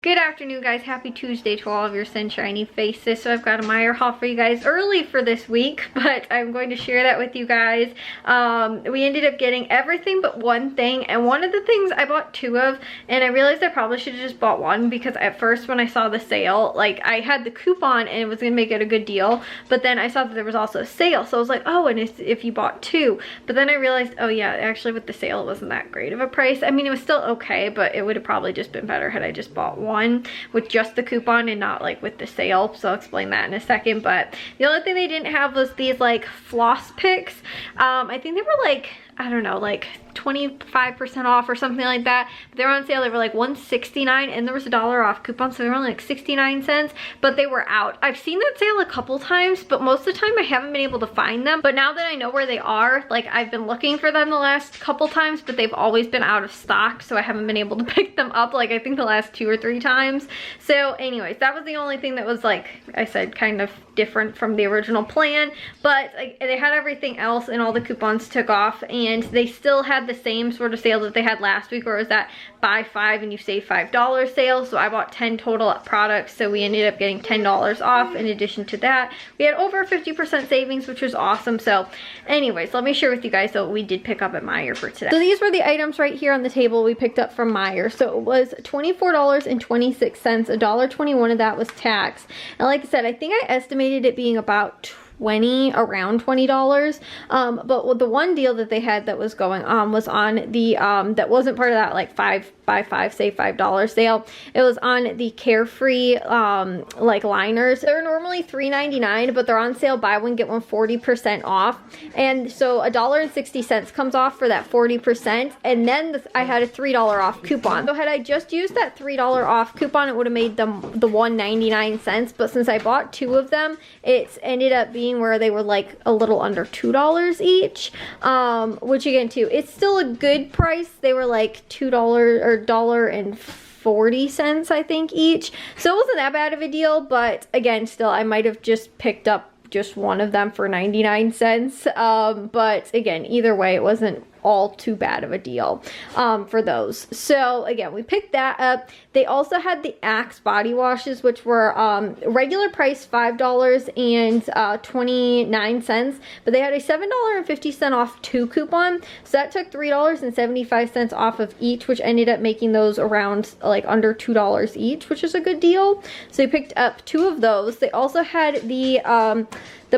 Good afternoon, guys. Happy Tuesday to all of your sunshiny faces. So I've got a Meijer haul for you guys early for this week, but I'm going to share that with you guys. We ended up getting everything but one thing, and one of the things I bought two of, and I realized I probably should have just bought one because at first when I saw the sale, like I had the coupon and it was gonna make it a good deal, but then I saw that there was also a sale, so I was like, oh, and if you bought two, but then I realized, oh yeah, actually with the sale it wasn't that great of a price. I mean, it was still okay, but it would have probably just been better had I just bought one with just the coupon and not like with the sale, so I'll explain that in a second. But the only thing they didn't have was these like floss picks. I think they were like, I don't know, like 25% off or something like that. But they were on sale. They were like $1.69 and there was $1 off coupon, so they were only like 69 cents, but they were out. I've seen that sale a couple times, but most of the time I haven't been able to find them. But now that I know where they are, like I've been looking for them the last couple times, but they've always been out of stock, so I haven't been able to pick them up, like I think the last 2 or 3 times. So anyways, that was the only thing that was, like I said, kind of different from the original plan. But like, they had everything else and all the coupons took off, and they still had the same sort of sale that they had last week, where it was that buy 5 and you save $5 sale. So I bought 10 total products, so we ended up getting $10 off. In addition to that, we had over 50% savings, which was awesome. So anyways, let me share with you guys what we did pick up at Meijer for today. So these were the items right here on the table we picked up from Meijer. So it was $24.26, $1.21 of that was tax, and like I said, I think I estimated it being about around $20. But the one deal that they had that was going on was on the that wasn't part of that like buy 5 save $5 sale. It was on the Carefree like liners. They're normally $3.99, but they're on sale, buy one get one 40% off, and so $1.60 comes off for that 40%, and then I had a $3 off coupon. So had I just used that $3 off coupon, it would have made them the $1.99, but since I bought 2 of them, it's ended up being where they were like a little under $2 each, which again too, it's still a good price. They were like $2 or $1.40 I think each, so it wasn't that bad of a deal. But again, still I might have just picked up just one of them for 99 cents, but again, either way, it wasn't all too bad of a deal for those. So again, we picked that up. They also had the Axe body washes, which were regular price $5.29, but they had a $7.50 off 2 coupon, so that took $3.75 off of each, which ended up making those around like under $2 each, which is a good deal. So we picked up 2 of those. They also had the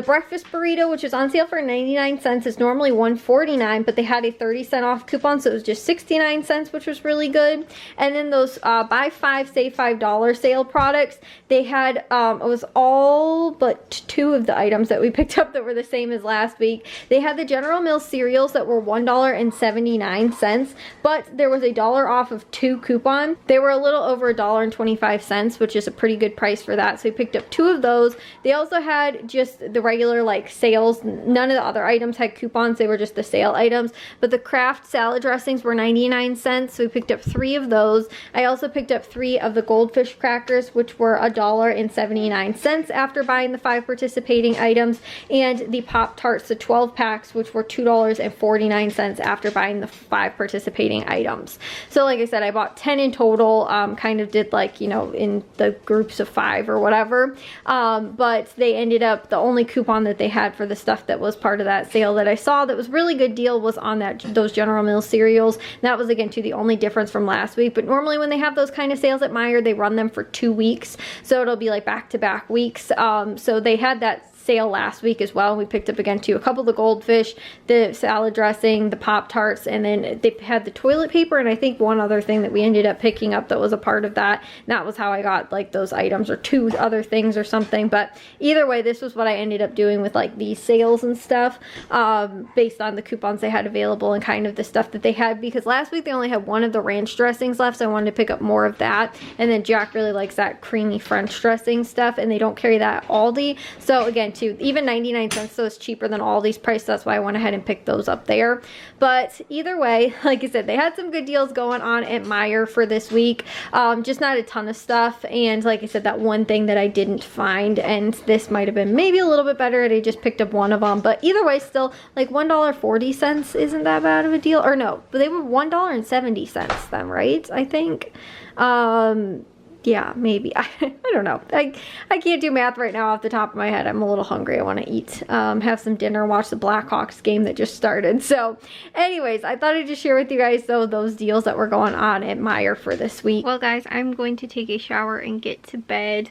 breakfast burrito, which is on sale for 99 cents. It's normally $1.49, but they had a 30% off coupon, so it was just 69 cents, which was really good. And then those buy 5 save $5 sale products, they had it was all but 2 of the items that we picked up that were the same as last week. They had the General Mills cereals that were $1.79, but there was $1 off of 2 coupon. They were a little over $1.25, which is a pretty good price for that, so we picked up 2 of those. They also had just the regular like sales. None of the other items had coupons, they were just the sale items. But the Kraft salad dressings were 99 cents, so we picked up 3 of those. I also picked up 3 of the Goldfish crackers, which were $1.79 after buying the 5 participating items, and the Pop-Tarts, the 12 packs, which were $2.49 after buying the 5 participating items. So like I said, I bought 10 in total, kind of did like, you know, in the groups of 5 or whatever, but they ended up, the only coupon that they had for the stuff that was part of that sale that I saw that was really good deal was on those General Mills cereals. And that was again too the only difference from last week. But normally when they have those kind of sales at Meijer, they run them for 2 weeks, so it'll be like back-to-back weeks. So they had that sale last week as well. We picked up again too a couple of the Goldfish, the salad dressing, the Pop-Tarts, and then they had the toilet paper, and I think one other thing that we ended up picking up that was a part of that. And that was how I got like those items, or 2 other things or something. But either way, this was what I ended up doing with like these sales and stuff, based on the coupons they had available and kind of the stuff that they had, because last week they only had 1 of the ranch dressings left, so I wanted to pick up more of that. And then Jack really likes that creamy French dressing stuff, and they don't carry that at Aldi. So again, too, even 99 cents, so it's cheaper than all these prices. That's why I went ahead and picked those up there. But either way, like I said, they had some good deals going on at Meijer for this week. Just not a ton of stuff, and like I said, that one thing that I didn't find, and this might have been maybe a little bit better had I just picked up one of them. But either way, still like $1.40 isn't that bad of a deal. Or no, but they were $1.70 then, right? I think Yeah, maybe. I don't know. I can't do math right now off the top of my head. I'm a little hungry. I want to eat, have some dinner, watch the Blackhawks game that just started. So anyways, I thought I'd just share with you guys though those deals that were going on at Meijer for this week. Well guys, I'm going to take a shower and get to bed.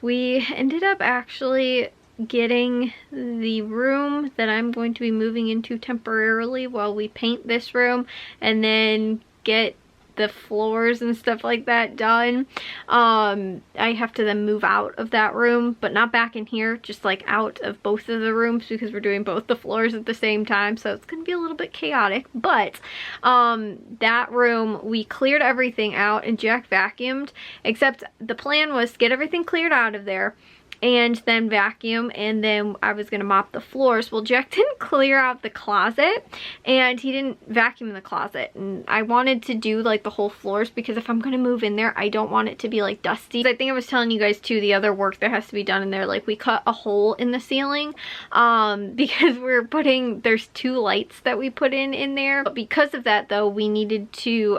We ended up actually getting the room that I'm going to be moving into temporarily while we paint this room and then get the floors and stuff like that done. I have to then move out of that room, but not back in here, just like out of both of the rooms because we're doing both the floors at the same time, so it's gonna be a little bit chaotic. But that room, we cleared everything out and Jack vacuumed, except the plan was to get everything cleared out of there and then vacuum, and then I was gonna mop the floors. Well, Jack didn't clear out the closet and he didn't vacuum the closet, and I wanted to do like the whole floors because if I'm gonna move in there, I don't want it to be like dusty. I think I was telling you guys too, the other work that has to be done in there, like we cut a hole in the ceiling because we're putting, there's 2 lights that we put in there, but because of that though, we needed to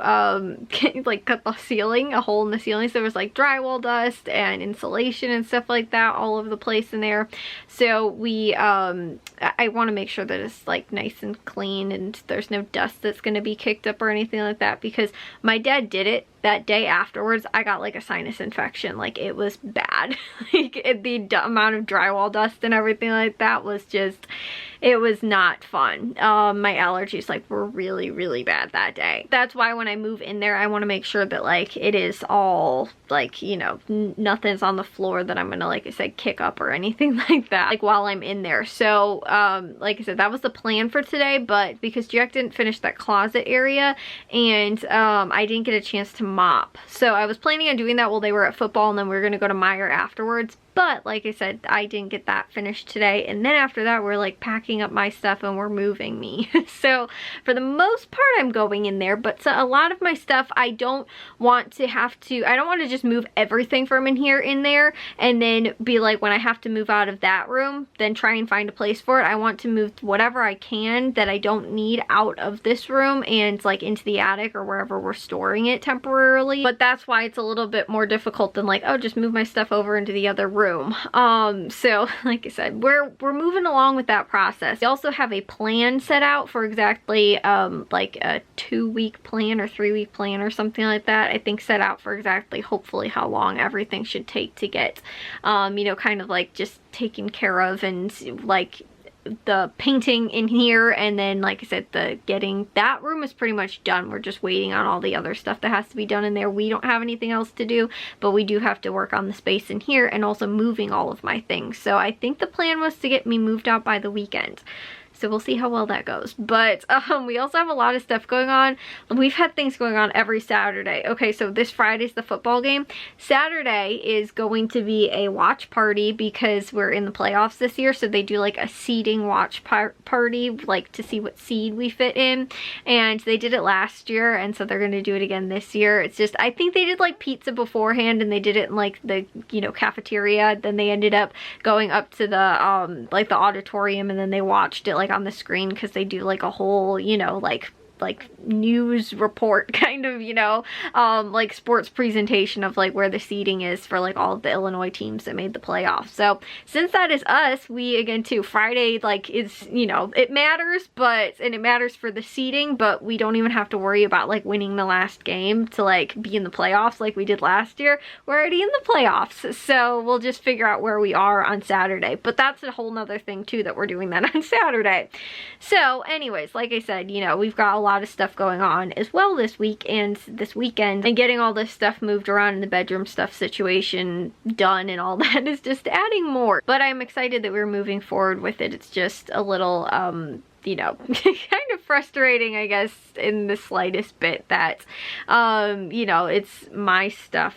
like cut the ceiling, a hole in the ceiling, so there was like drywall dust and insulation and stuff like that all over the place in there. So we I want to make sure that it's like nice and clean and there's no dust that's going to be kicked up or anything like that, because my dad did it that day afterwards. I got like a sinus infection. Like it was bad. Like the amount of drywall dust and everything like that was just, it was not fun. My allergies like were really, really bad that day. That's why when I move in there, I want to make sure that like it is all like, you know, nothing's on the floor that I'm gonna, like I said, kick up or anything like that, like while I'm in there. So like I said, that was the plan for today, but because Jack didn't finish that closet area and I didn't get a chance to mop, so I was planning on doing that while they were at football, and then we were gonna go to Meijer afterwards. But like I said, I didn't get that finished today, and then after that we're like packing up my stuff and we're moving me. So for the most part I'm going in there, but so a lot of my stuff I don't want to have to, I don't want to just move everything from in here in there and then be like, when I have to move out of that room, then try and find a place for it. I want to move whatever I can that I don't need out of this room and like into the attic or wherever we're storing it temporarily. But that's why it's a little bit more difficult than like, oh, just move my stuff over into the other room. So like I said, we're moving along with that process. We also have a plan set out for exactly like a 2-week plan or 3-week plan or something like that. I think set out for exactly hopefully how long everything should take to get you know, kind of like just taken care of, and like the painting in here, and then like I said, the getting that room is pretty much done. We're just waiting on all the other stuff that has to be done in there. We don't have anything else to do, but we do have to work on the space in here and also moving all of my things. So I think the plan was to get me moved out by the weekend. So we'll see how well that goes. But we also have a lot of stuff going on. We've had things going on every Saturday. Okay, so this Friday's the football game. Saturday is going to be a watch party because we're in the playoffs this year. So they do like a seeding watch party, like to see what seed we fit in. And they did it last year, and so they're going to do it again this year. It's just, I think they did like pizza beforehand and they did it in like the, you know, cafeteria. Then they ended up going up to the like the auditorium, and then they watched it like on the screen because they do like a whole, you know, like news report kind of, you know, like sports presentation of like where the seating is for like all of the Illinois teams that made the playoffs. So since that is us, we again too, Friday like is, you know, it matters, but, and it matters for the seating, but we don't even have to worry about like winning the last game to like be in the playoffs like we did last year. We're already in the playoffs, so we'll just figure out where we are on Saturday. But that's a whole nother thing too, that we're doing that on Saturday. So anyways, like I said, you know, we've got a lot of stuff going on as well this week and this weekend, and getting all this stuff moved around in the bedroom stuff situation done and all that is just adding more. But I'm excited that we're moving forward with it. It's just a little you know, kind of frustrating, I guess, in the slightest bit that you know, it's my stuff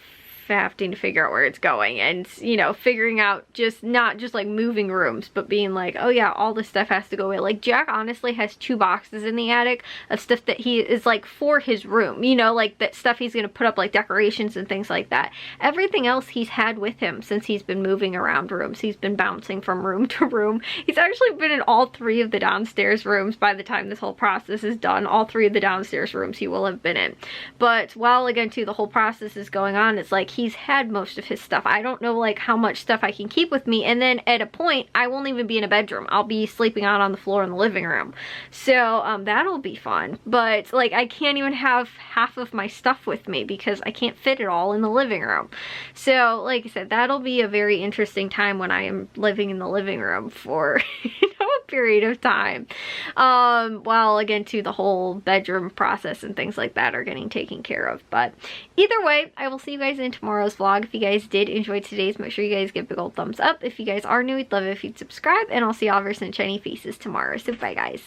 having to figure out where it's going, and, you know, figuring out not just like moving rooms, but being like, oh yeah, all this stuff has to go away. Like, Jack honestly has 2 boxes in the attic of stuff that he is like for his room, you know, like that stuff he's gonna put up, like decorations and things like that. Everything else he's had with him since he's been moving around rooms. He's been bouncing from room to room. He's actually been in all 3 of the downstairs rooms by the time this whole process is done. All 3 of the downstairs rooms he will have been in. But while, again, too, the whole process is going on, it's like he's had most of his stuff. I don't know, like, how much stuff I can keep with me, and then at a point, I won't even be in a bedroom. I'll be sleeping out on the floor in the living room. So, that'll be fun. But, like, I can't even have half of my stuff with me because I can't fit it all in the living room. So, like I said, that'll be a very interesting time when I am living in the living room for, you know, a period of time. While, again, too, the whole bedroom process and things like that are getting taken care of. But either way, I will see you guys in tomorrow's vlog. If you guys did enjoy today's, make sure you guys give a big old thumbs up. If you guys are new, we'd love it if you'd subscribe, and I'll see y'all very soon shiny faces tomorrow. So bye, guys.